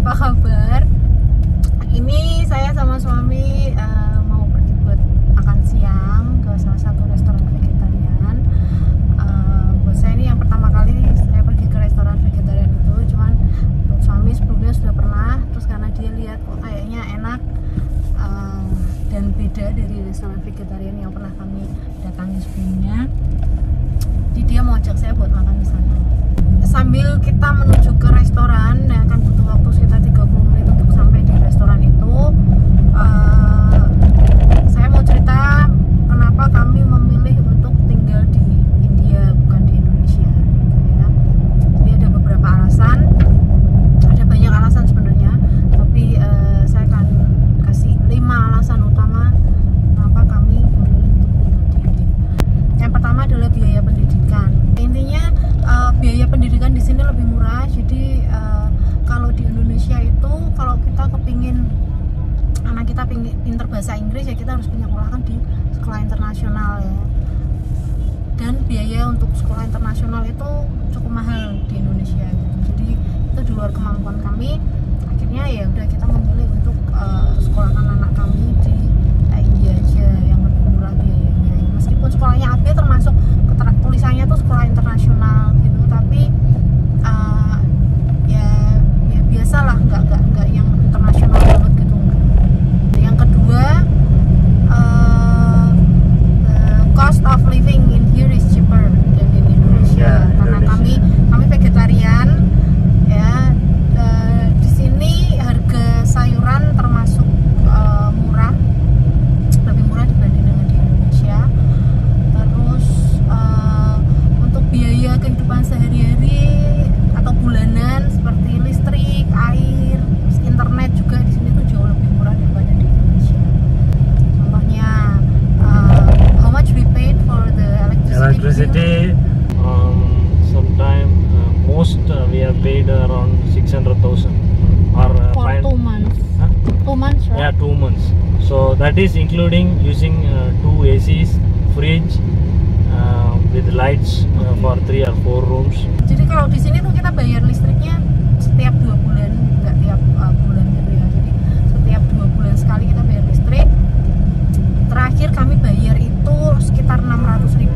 apa kabar? Ini saya sama suami mau pergi buat makan siang ke salah satu restoran vegetarian. Buat saya ini yang pertama kali saya pergi ke restoran vegetarian itu. Cuman buat suami sebelumnya sudah pernah. Terus karena dia lihat kok kayaknya enak dan beda dari restoran vegetarian yang pernah kami datangi sebelumnya, jadi dia mau ajak saya buat makan di sana. Sambil kita menuju ke restoran, ya akan butuh waktu sekitar 30 menit untuk sampai di restoran itu. Saya mau cerita kenapa kami memilih untuk tinggal di India bukan di Indonesia, gitu ya. Jadi ada beberapa alasan, ada banyak alasan sebenarnya, tapi saya akan kasih 5 alasan utama kenapa kami memilih untuk tinggal di India. Yang pertama adalah biaya pendidikan. Intinya biaya pendidikan di sini lebih murah. Jadi kalau di Indonesia itu kalau kita kepingin anak kita pinter bahasa Inggris, ya kita harus menyekolahkan di sekolah internasional ya. Dan biaya untuk sekolah internasional itu cukup mahal di Indonesia gitu. Jadi itu di luar kemampuan kami. Akhirnya ya udah kita memilih untuk sekolahkan anak kami di India aja yang lebih murah biayanya. Meskipun sekolahnya AB termasuk tulisannya tuh sekolah internasional gitu, tapi ya biasalah, nggak yang internasional banget gitu. Yang kedua, cost of living in here is cheaper than in Indonesia. Karena kami vegetarian ya, di sini harga sayuran termasuk murah, lebih murah dibanding dengan di Indonesia. Terus untuk biaya kehidupan sehari-hari atau bulanan seperti listrik, air, internet juga di sini tuh jauh lebih murah daripada di Indonesia. Contohnya, how much we paid for the electricity? Sometime most we have paid around 600,000 or for 2 months. 2 months, right? Yeah, 2 months. So that is including using 2 ACs, fridge, with lights for 3 or 4 rooms. Jadi kalau di sini tuh kita bayar listriknya setiap 2 bulan, nggak tiap bulan gitu ya. Jadi setiap 2 bulan sekali kita bayar listrik. Terakhir kami bayar itu sekitar 600.000.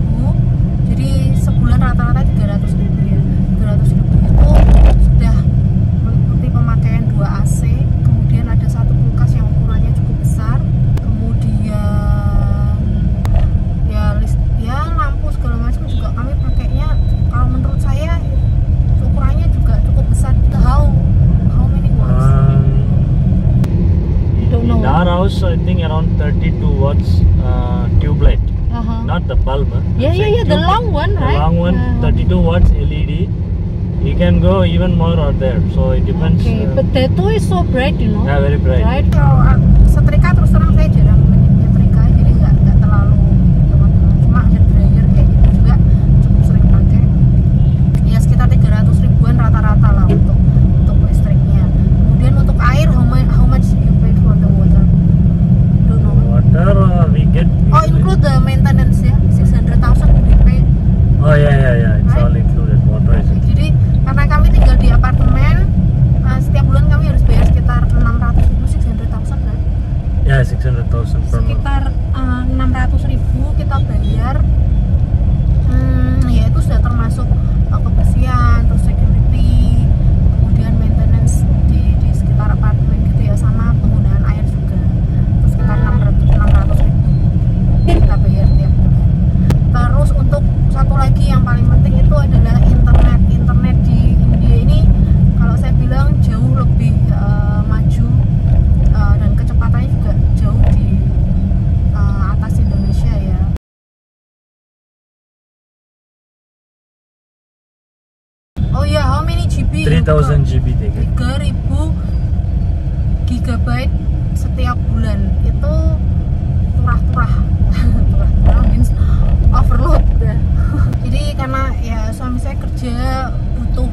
Jadi sebulan rata-rata 300.000 ya. 300.000 itu sudah meliputi pemakaian 2 AC, kemudian ada 1 kulkas yang ukurannya cukup besar, kemudian ya lampu segala macam juga kami pakainya, kalau menurut saya ukurannya juga cukup besar. How many watts? In our house, I think around 32 watts tube light, not the bulb. Yeah, the long one, right? The long one, 32 watts LED. You can go even more out there, so it depends. Okay, but that too is so bright, you know. Yeah, very bright. Right? Kalau setrika terus terang saya jarang menyetrika, jadi nggak terlalu teman-teman. Cuma hair dryer kayak gitu juga cukup sering pakai. Ya sekitar 300.000-an rata-rata lah untuk listriknya. Kemudian untuk air, how much you pay for the water? Don't know. Water we get. Oh, include the maintenance ya, 600,000 we pay. Oh yeah, it's Right? all included. Water is included. Jadi karena kami tinggal di apartemen, setiap bulan kami harus bayar sekitar 600.000 kan? Yeah, 600,000 per month. Sekitar 600.000 kita bayar. Ya itu sudah termasuk kebersihan, terus security, kemudian maintenance di sekitar apartemen gitu ya, sama penggunaan air juga. Itu sekitar 600.000 kita bayar tiap bulan. Terus untuk satu lagi yang paling penting itu adalah internet di India ini, kalau saya bilang jauh lebih maju dan kecepatannya juga jauh di atas Indonesia ya. Oh ya, how many GB? 3,000 GB take it. 3.000 gigabyte setiap bulan. Itu turah-turah means overload ya. Jadi karena ya suami saya kerja butuh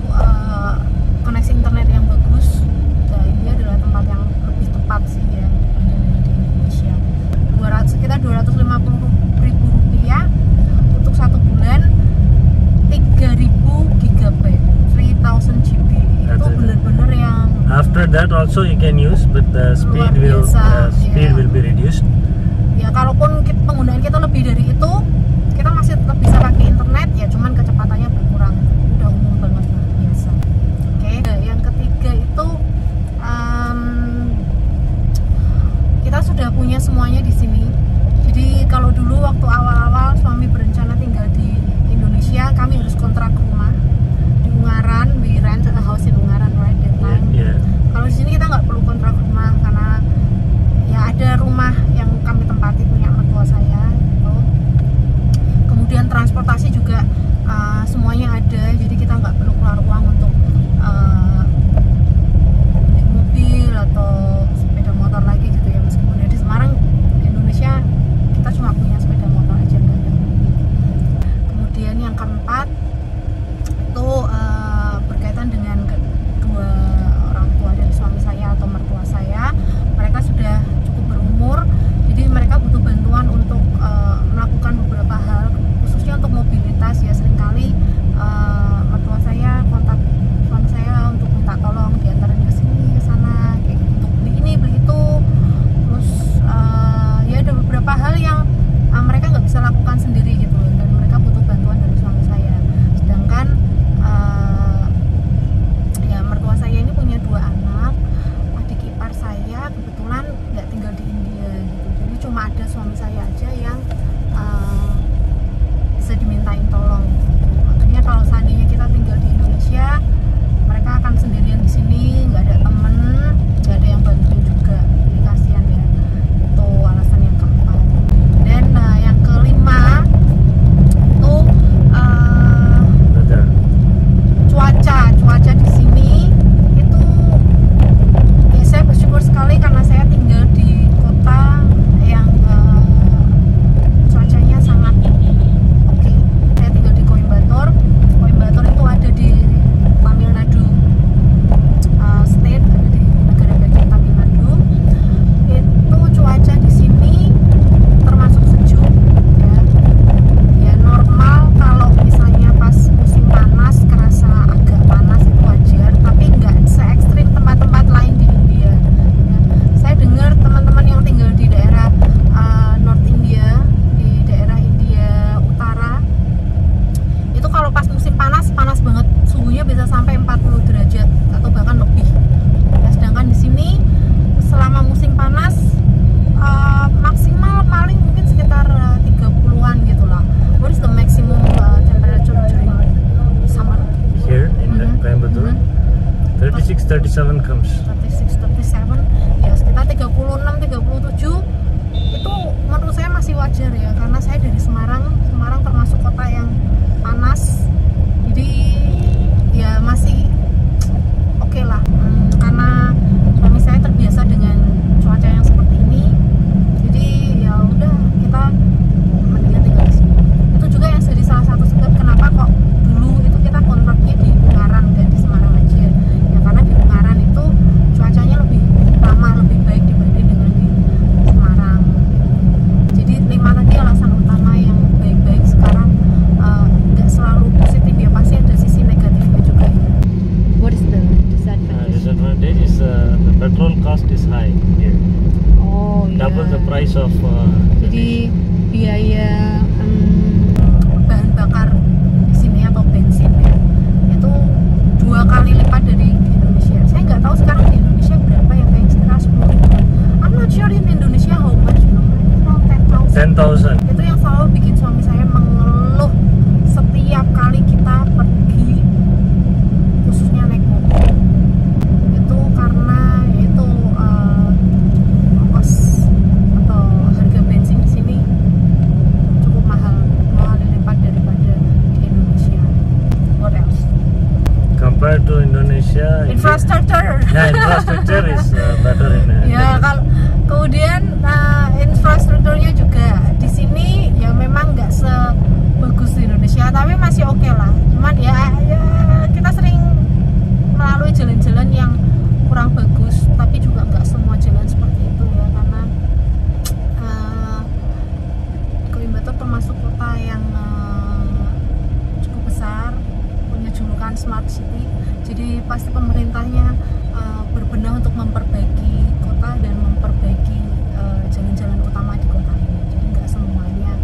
koneksi internet yang bagus, nah, India adalah tempat yang lebih tepat sih ya dibanding di Indonesia. Sekitar 250.000 rupiah untuk 1 bulan, 3.000 GB, 3,000 GB. Itu bener-bener yang after that also you can use, but the speed will be reduced. Ya kalaupun penggunaan kita lebih dari itu, kita masih tetap bisa pakai internet ya, cuman kecepatannya berkurang. Udah umum banget lah, biasa. Oke, yang ketiga itu kita sudah punya semuanya di sini. Jadi kalau dulu waktu awal-awal suami berencana tinggal di Indonesia, kami harus kontrak rumah di Ungaran. We rent a house in Ungaran right that time. Yeah. Kalau di sini kita nggak perlu kontrak rumah karena ya ada rumah yang kami tempati punya mertua saya. Gitu. Kemudian transportasi juga semuanya ada, jadi kita nggak perlu keluar uang untuk beli mobil atau sepeda motor lagi gitu ya. Meskipun di Semarang, di Indonesia kita cuma punya sepeda motor aja, nggak ada mobil. Kemudian yang keempat itu berkaitan dengan kedua orang tua dari suami saya atau mertua saya. Mereka sudah cukup berumur, jadi mereka butuh bantuan untuk melakukan beberapa hal, khususnya untuk mobilitas ya. Seringkali mertua saya kontak suami saya untuk minta tolong diantarin ke sini ke sana kayak gitu, untuk beli ini beli itu. Terus ya ada beberapa hal yang mereka nggak bisa lakukan sendiri gitu, dan mereka butuh bantuan dari suami saya. Sedangkan ya mertua saya ini punya 2 anak, adik ipar saya kebetulan nggak tinggal di India gitu, jadi cuma ada suami saya aja yang bisa dimintain tolong. Makanya kalau seandainya kita tinggal di Indonesia, mereka akan sendirian di sini, nggak ada temen, nggak ada yang bantuin juga, jadi kasihan ya. Itu alasan yang keempat. Dan yang kelima itu cuaca di sini itu ya, saya bersyukur sekali karena saya tinggal di kota yang cuacanya sangat oke. Saya tinggal di Coimbatore itu ada di Tamil Nadu state, ada di negara bagian Tamil Nadu. Itu cuaca di sini termasuk sejuk ya normal. Kalau misalnya pas musim panas kerasa agak panas itu wajar, tapi nggak se ekstrim tempat-tempat lain di India ya. Saya dengar teman-teman yang tinggal di daerah North India, di daerah India Utara, itu kalau pas musim panas banget, suhunya bisa sampai 40 derajat atau bahkan lebih ya. Sedangkan di sini selama musim panas maksimal paling mungkin sekitar 30-an gitu lah. What is the maximum temperature during summer? Here in Coimbatore, 36, 37 comes. 36, 37 ya, sekitar 36, 37 itu menurut saya masih wajar ya, karena saya dari Semarang termasuk kota yang panas, jadi ya masih oke lah. Karena suami saya terbiasa dengan cuaca yang seperti ini, jadi ya udah kita mendingan tinggal di sini. Itu juga yang jadi salah satu sebab kenapa kok dulu itu kita kontraknya di Ungaran, nggak di Semarang aja ya, karena di Ungaran itu cuacanya lebih ramah, lebih baik dibanding dengan di Semarang. Jadi 5 tadi alasan utama yang baik-baik. Sekarang nggak selalu positif ya, pasti ada sisi negatifnya juga ya. What is the disadvantage? Disadvantage is the petrol cost is high here. Oh iya. Double the price of Jadi biaya bahan bakar di sini atau bensin ya, itu 2 kali lipat dari Indonesia. Saya nggak tahu sekarang di Indonesia berapa ya, kayak sekitar 10.000. I'm not sure in Indonesia how much, around 10,000. 10,000. Itu yang selalu bikin suami saya mengeluh setiap kali kita pergi, khususnya naik mobil. Itu karena itu ongkos atau harga bensin di sini cukup mahal, 2 kali lipat daripada di Indonesia. What else? Compared to Indonesia, Infrastructure. infrastructure is better in Ya, kalau kemudian infrastrukturnya juga di sini ya memang nggak sebagus di Indonesia, tapi masih oke lah. Cuman ya kita sering melalui jalan-jalan yang kurang bagus, tapi juga nggak semua jalan seperti itu ya, karena Coimbatore termasuk kota yang cukup besar, punya julukan smart city. Jadi pasti pemerintahnya berbenah berbenah untuk memperbaiki kota dan memperbaiki jalan-jalan utama di kota ini. Jadi nggak semuanya,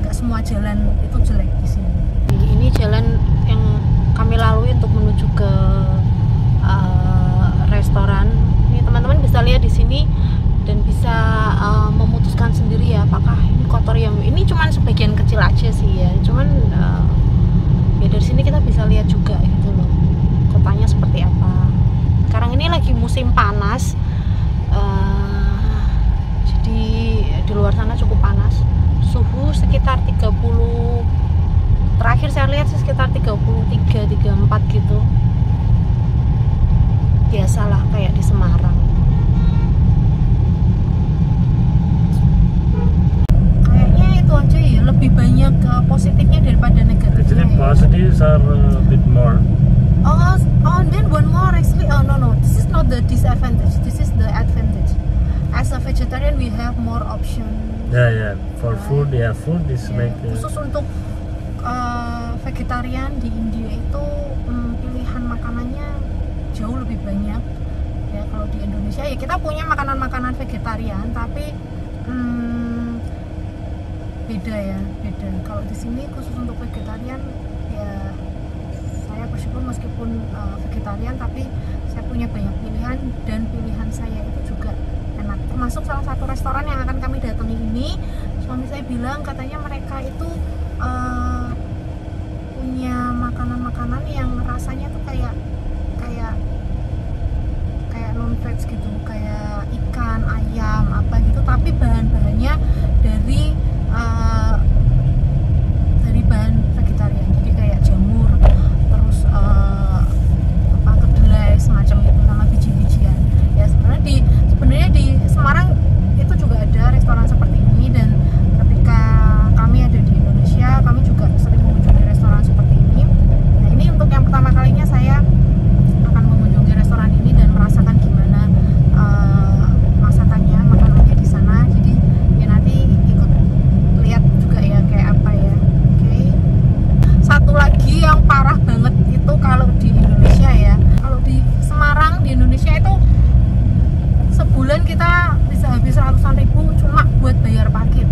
nggak semua jalan itu jelek di sini. Ini jalan yang kami lalui untuk menuju ke restoran. Ini teman-teman bisa lihat di sini dan bisa memutuskan sendiri ya apakah ini kotor ya. Ini cuman sebagian kecil aja sih ya. Cuman ya dari sini kita bisa lihat juga gitu loh kotanya seperti apa. Sekarang ini lagi musim panas, jadi di luar sana cukup panas. Suhu sekitar 30, terakhir saya lihat sih sekitar 33-34 gitu. Biasalah kayak di Semarang. Kayaknya itu aja ya, lebih banyak positifnya daripada negatifnya. Actually, ya. positives are a bit more. Oh, and then one more actually. Oh no, this is not the disadvantage. This is the advantage. As a vegetarian, we have more option. Yeah. For food, food is Ya, like. khusus untuk vegetarian di India itu pilihan makanannya jauh lebih banyak. Ya kalau di Indonesia ya kita punya makanan-makanan vegetarian, tapi beda. Kalau di sini khusus untuk vegetarian ya. Saya bersyukur meskipun vegetarian tapi saya punya banyak pilihan dan pilihan saya itu juga enak. Termasuk salah satu restoran yang akan kami datangi ini, suami saya bilang katanya mereka itu punya makanan-makanan yang rasanya tuh kayak non veg gitu, kayak ikan, ayam, apa gitu, tapi bahan-bahannya dari bahan vegetarian. Jadi kayak jamur, terus kedelai semacam itu sama biji-bijian. Ya sebenarnya di Semarang itu juga ada restoran seperti ini, dan ketika kami ada di Indonesia kami juga sering mengunjungi restoran seperti ini. Nah ini untuk yang pertama kalinya saya akan mengunjungi restoran ini dan merasakan gimana masakannya, makanannya di sana. Jadi ya nanti ikut lihat juga ya kayak apa ya. Oke. Satu lagi yang parah banget itu kalau di Indonesia ya, kalau di Semarang di Indonesia itu sebulan kita bisa habis ratusan ribu cuma buat bayar parkir.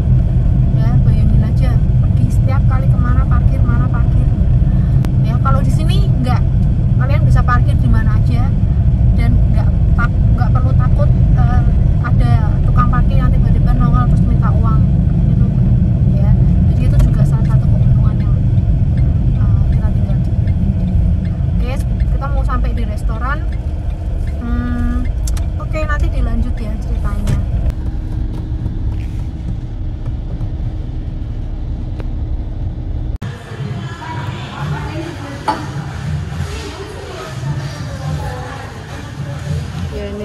Ya bayangin aja, pergi setiap kali kemana parkir, mana parkir. Ya kalau di sini enggak, kalian bisa parkir di mana aja dan nggak perlu takut ada tukang parkir yang tiba-tiba nongol terus minta uang gitu ya. Jadi itu juga salah satu keuntungan yang kita tinggal di India. Oke, kita mau sampai di restoran. Oke, nanti dilanjut ya ceritanya.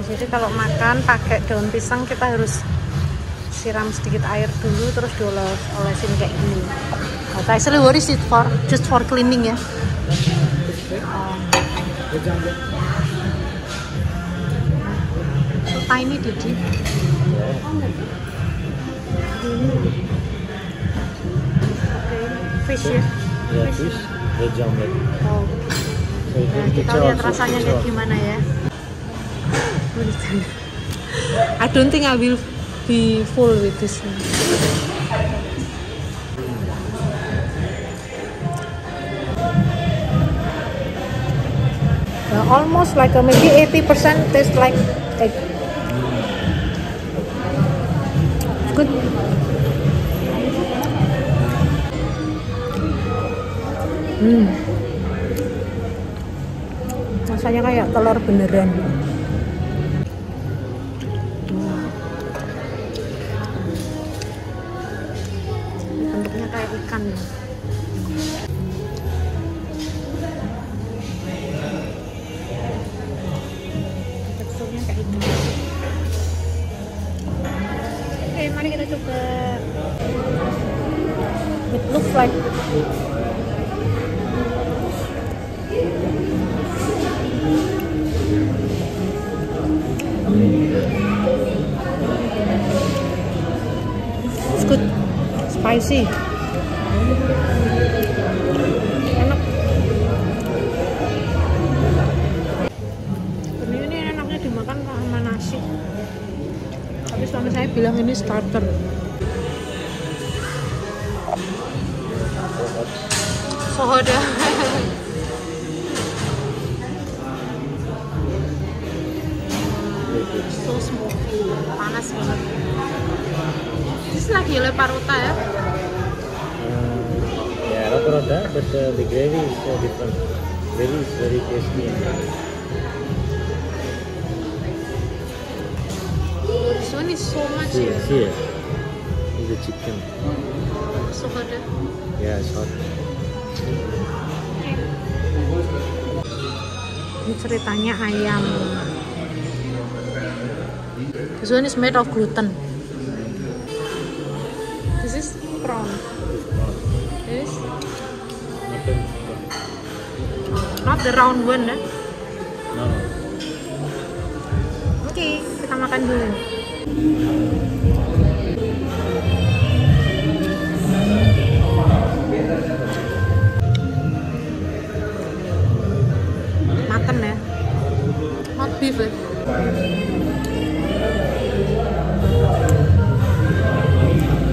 Jadi kalau makan pakai daun pisang kita harus siram sedikit air dulu terus diolesin kayak gini. Actually what is it for? Just for cleaning ya. So tiny Didi. Fish ya? Yeah, fish, veg omelette. Oh. Nah, kita lihat rasanya kayak gimana ya. I don't think I will be full with this one. Almost like maybe 80% tastes like egg. It's good. Rasanya kayak telur beneran. Bentuknya kayak ikan. Teksturnya kayak ikan. Oke, mari kita coba. It looks like it's good, spicy, enak. Ini enaknya saya bilang ini starter. So hot ya. So smoky, panas banget. Ini lagi oleh paruta ya? Yeah, rata-rata, but the gravy is different. Gravy is very tasty. This one is so much See, ya. see, is the chicken. So hot ya. Yeah, it's hot. Ini ceritanya ayam. This one is made of gluten. This is prawn. This Mutton. not the round one ya. No. Oke, kita makan dulu. Mutton ya, not beef ya.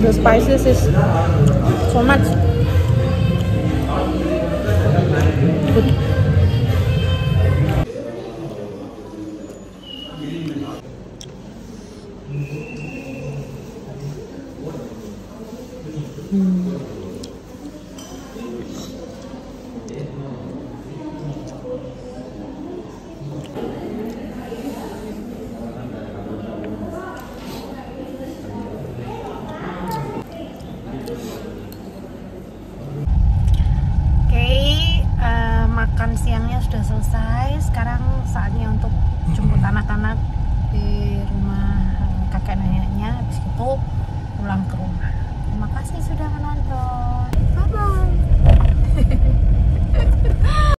The spices is so much. Good. Makan siangnya sudah selesai. Sekarang saatnya untuk jemput anak-anak di rumah kakek neneknya. Habis itu pulang ke rumah. Terima kasih sudah menonton.